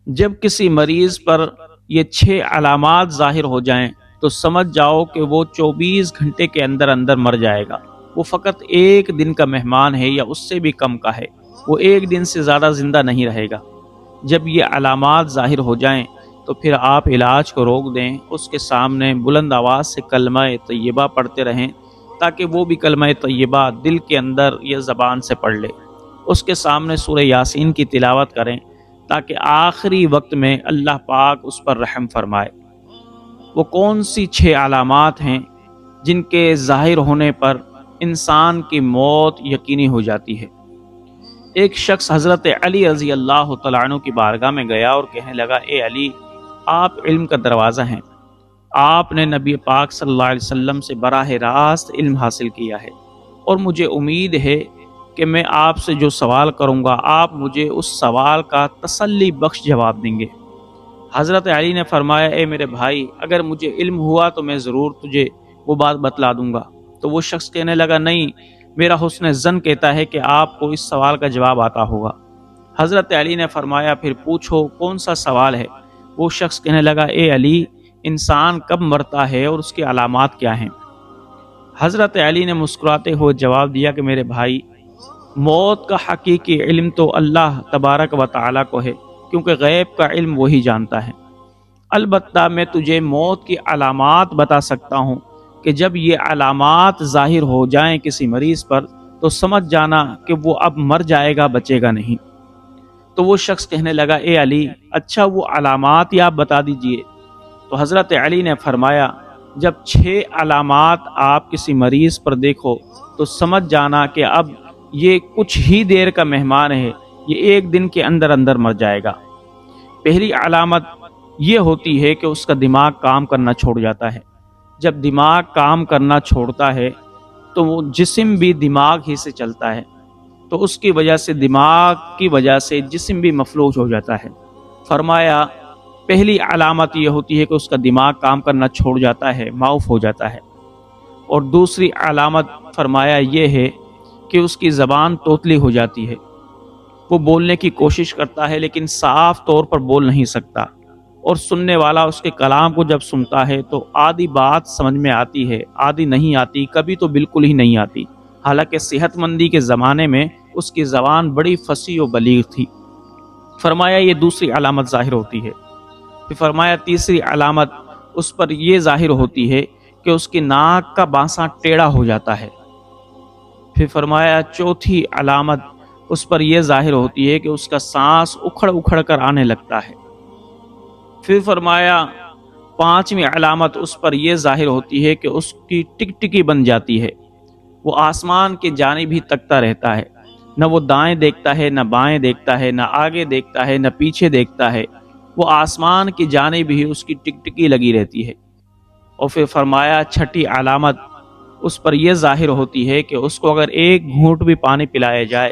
جب کسی مریض پر یہ 6 علامات ظاہر ہو جائیں تو سمجھ جاؤ کہ وہ 24 گھنٹے کے اندر اندر مر جائے گا۔ وہ فقط ایک دن کا مہمان ہے یا اس سے بھی کم کا ہے، وہ ایک دن سے زیادہ زندہ نہیں رہے گا۔ جب یہ علامات ظاہر ہو جائیں تو پھر آپ علاج کو روک دیں، اس کے سامنے بلند آواز سے کلمہ طیبہ پڑھتے رہیں تاکہ وہ بھی کلمہ طیبہ دل کے اندر یا زبان سے پڑھ لے۔ اس کے سامنے سورہ یاسین کی تلاوت کریں تاکہ آخری وقت میں اللہ پاک اس پر رحم فرمائے۔ وہ کون سی 6 علامات ہیں جن کے ظاہر ہونے پر انسان کی موت یقینی ہو جاتی ہے؟ ایک شخص حضرت علی رضی اللہ تعالیٰ عنہ کی بارگاہ میں گیا اور کہنے لگا، اے علی، آپ علم کا دروازہ ہیں، آپ نے نبی پاک صلی اللہ علیہ وسلم سے براہ راست علم حاصل کیا ہے، اور مجھے امید ہے کہ میں آپ سے جو سوال کروں گا آپ مجھے اس سوال کا تسلی بخش جواب دیں گے۔ حضرت علی نے فرمایا، اے میرے بھائی، اگر مجھے علم ہوا تو میں ضرور تجھے وہ بات بتلا دوں گا۔ تو وہ شخص کہنے لگا، نہیں، میرا حسن ظن کہتا ہے کہ آپ کو اس سوال کا جواب آتا ہوگا۔ حضرت علی نے فرمایا، پھر پوچھو کون سا سوال ہے؟ وہ شخص کہنے لگا، اے علی، انسان کب مرتا ہے اور اس کی علامات کیا ہیں؟ حضرت علی نے مسکراتے ہوئے جواب دیا کہ میرے بھائی، موت کا حقیقی علم تو اللہ تبارک و تعالیٰ کو ہے، کیونکہ غیب کا علم وہی جانتا ہے۔ البتہ میں تجھے موت کی علامات بتا سکتا ہوں کہ جب یہ علامات ظاہر ہو جائیں کسی مریض پر تو سمجھ جانا کہ وہ اب مر جائے گا، بچے گا نہیں۔ تو وہ شخص کہنے لگا، اے علی، اچھا وہ علامات ہی آپ بتا دیجئے۔ تو حضرت علی نے فرمایا، جب 6 علامات آپ کسی مریض پر دیکھو تو سمجھ جانا کہ اب یہ کچھ ہی دیر کا مہمان ہے، یہ ایک دن کے اندر اندر مر جائے گا۔ پہلی علامت یہ ہوتی ہے کہ اس کا دماغ کام کرنا چھوڑ جاتا ہے۔ جب دماغ کام کرنا چھوڑتا ہے تو وہ جسم بھی دماغ ہی سے چلتا ہے، تو اس کی وجہ سے دماغ کی وجہ سے جسم بھی مفلوج ہو جاتا ہے۔ فرمایا، پہلی علامت یہ ہوتی ہے کہ اس کا دماغ کام کرنا چھوڑ جاتا ہے، معاف ہو جاتا ہے۔ اور دوسری علامت فرمایا یہ ہے کہ اس کی زبان توتلی ہو جاتی ہے، وہ بولنے کی کوشش کرتا ہے لیکن صاف طور پر بول نہیں سکتا، اور سننے والا اس کے کلام کو جب سنتا ہے تو آدھی بات سمجھ میں آتی ہے، آدھی نہیں آتی، کبھی تو بالکل ہی نہیں آتی، حالانکہ صحت مندی کے زمانے میں اس کی زبان بڑی فصیح و بلیغ تھی۔ فرمایا یہ دوسری علامت ظاہر ہوتی ہے۔ پھر فرمایا تیسری علامت اس پر یہ ظاہر ہوتی ہے کہ اس کی ناک کا بانسا ٹیڑھا ہو جاتا ہے۔ پھر فرمایا چوتھی علامت اس پر یہ ظاہر ہوتی ہے کہ اس کا سانس اکھڑ اکھڑ کر آنے لگتا ہے۔ پھر فرمایا پانچویں علامت اس پر یہ ظاہر ہوتی ہے کہ اس کی ٹکٹکی بن جاتی ہے، وہ آسمان کی جانب ہی تکتا رہتا ہے، نہ وہ دائیں دیکھتا ہے نہ بائیں دیکھتا ہے، نہ آگے دیکھتا ہے نہ پیچھے دیکھتا ہے، وہ آسمان کی جانب ہی اس کی ٹکٹکی لگی رہتی ہے۔ اور پھر فرمایا چھٹی علامت اس پر یہ ظاہر ہوتی ہے کہ اس کو اگر ایک گھونٹ بھی پانی پلایا جائے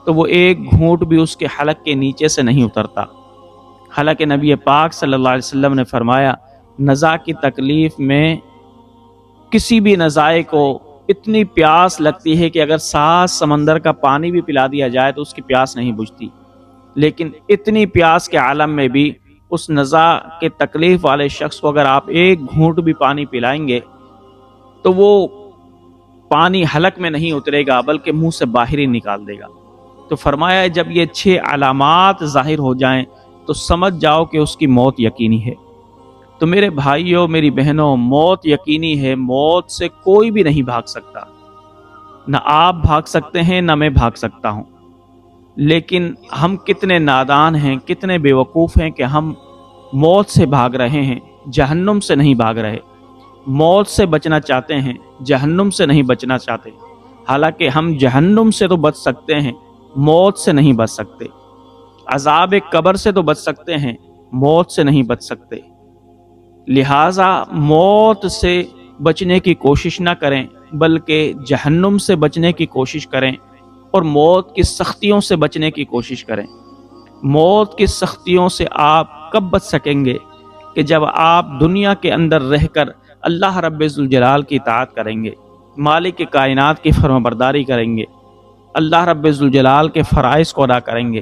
تو وہ ایک گھونٹ بھی اس کے حلق کے نیچے سے نہیں اترتا۔ حالانکہ نبی پاک صلی اللہ علیہ وسلم نے فرمایا، نزا کی تکلیف میں کسی بھی نزائے کو اتنی پیاس لگتی ہے کہ اگر 7 سمندر کا پانی بھی پلا دیا جائے تو اس کی پیاس نہیں بجھتی، لیکن اتنی پیاس کے عالم میں بھی اس نزا کے تکلیف والے شخص کو اگر آپ ایک گھونٹ بھی پانی پلائیں گے تو وہ پانی حلق میں نہیں اترے گا بلکہ منہ سے باہر ہی نکال دے گا۔ تو فرمایا جب یہ 6 علامات ظاہر ہو جائیں تو سمجھ جاؤ کہ اس کی موت یقینی ہے۔ تو میرے بھائیوں، میری بہنوں، موت یقینی ہے، موت سے کوئی بھی نہیں بھاگ سکتا، نہ آپ بھاگ سکتے ہیں نہ میں بھاگ سکتا ہوں۔ لیکن ہم کتنے نادان ہیں، کتنے بے وقوف ہیں کہ ہم موت سے بھاگ رہے ہیں، جہنم سے نہیں بھاگ رہے۔ موت سے بچنا چاہتے ہیں، جہنم سے نہیں بچنا چاہتے، حالانکہ ہم جہنم سے تو بچ سکتے ہیں، موت سے نہیں بچ سکتے۔ عذاب قبر سے تو بچ سکتے ہیں، موت سے نہیں بچ سکتے۔ لہٰذا موت سے بچنے کی کوشش نہ کریں بلکہ جہنم سے بچنے کی کوشش کریں، اور موت کی سختیوں سے بچنے کی کوشش کریں۔ موت کی سختیوں سے آپ کب بچ سکیں گے کہ جب آپ دنیا کے اندر رہ کر اللہ رب ذوالجلال کی اطاعت کریں گے، مالک کائنات کی فرمانبرداری کریں گے، اللہ رب ذوالجلال کے فرائض کو ادا کریں گے،